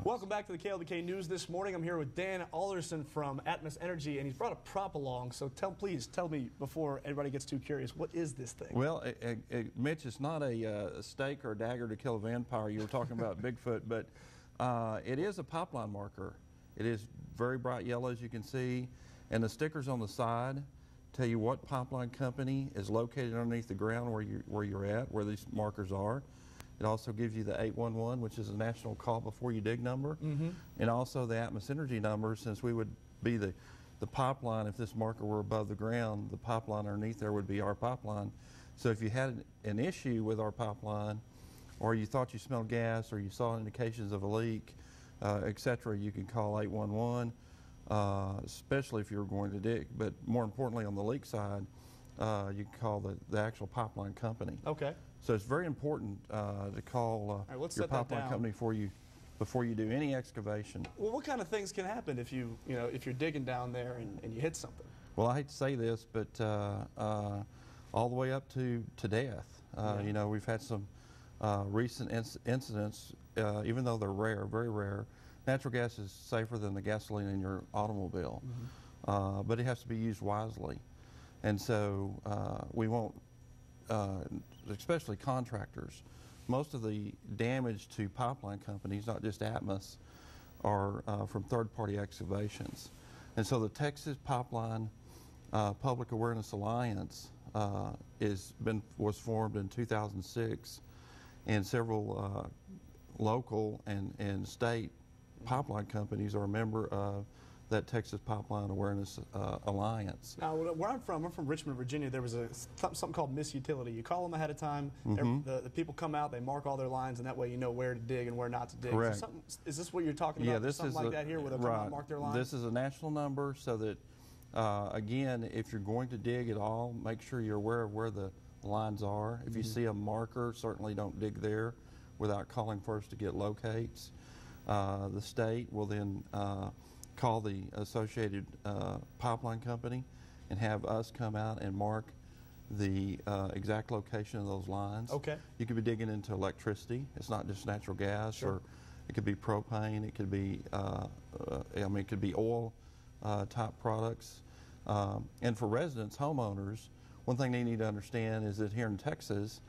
Welcome back to the KLBK News this morning. I'm here with Dan Alderson from Atmos Energy, and he's brought a prop along. So please tell me before everybody gets too curious, what is this thing? Well, Mitch, it's not a stake or a dagger to kill a vampire. You were talking about Bigfoot, but it is a pipeline marker. It is very bright yellow, as you can see, and the stickers on the side tell you what pipeline company is located underneath the ground where you're at, where these markers are. It also gives you the 811, which is a national call before you dig number, and also the Atmos Energy number, since we would be the pipeline. If this marker were above the ground, the pipeline underneath there would be our pipeline. So if you had an issue with our pipeline, or you thought you smelled gas, or you saw indications of a leak, etc., you can call 811, especially if you're going to dig. But more importantly, on the leak side, you can call the actual pipeline company. Okay. So it's very important to call your pipeline company before you do any excavation. Well, what kind of things can happen if if you're digging down there and you hit something? Well, I hate to say this, but all the way up to death. You know, we've had some recent incidents, even though they're rare, very rare. Natural gas is safer than the gasoline in your automobile, but it has to be used wisely. And so we won't, especially contractors, most of the damage to pipeline companies, not just Atmos, are from third-party excavations. And so the Texas Pipeline Public Awareness Alliance was formed in 2006, and several local and state pipeline companies are a member of that Texas Pipeline Awareness Alliance. Now, where I'm from Richmond, Virginia. There was something called misutility. You call them ahead of time. The people come out, they mark all their lines, and that way you know where to dig and where not to dig. Correct. Is this what you're talking about? Yeah, this something is like that here, where they'll come out and mark their lines? This is a national number, so that again, if you're going to dig at all, make sure you're aware of where the lines are. If you see a marker, certainly don't dig there without calling first to get locates. The state will then call the associated pipeline company and have us come out and mark the exact location of those lines. Okay. You could be digging into electricity. It's not just natural gas, or it could be propane. It could be, it could be oil type products. And for residents, homeowners, one thing they need to understand is that here in Texas,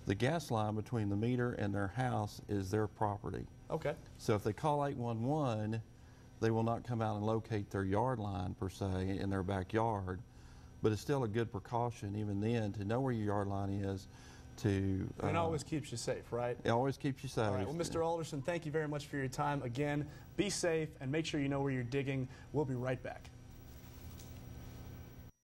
the gas line between the meter and their house is their property. Okay. So if they call 811, they will not come out and locate their yard line per se in their backyard, but it's still a good precaution even then to know where your yard line is. And it always keeps you safe, right? It always keeps you safe. All right. Well, Mr. Alderson, thank you very much for your time. Again, be safe and make sure you know where you're digging. We'll be right back.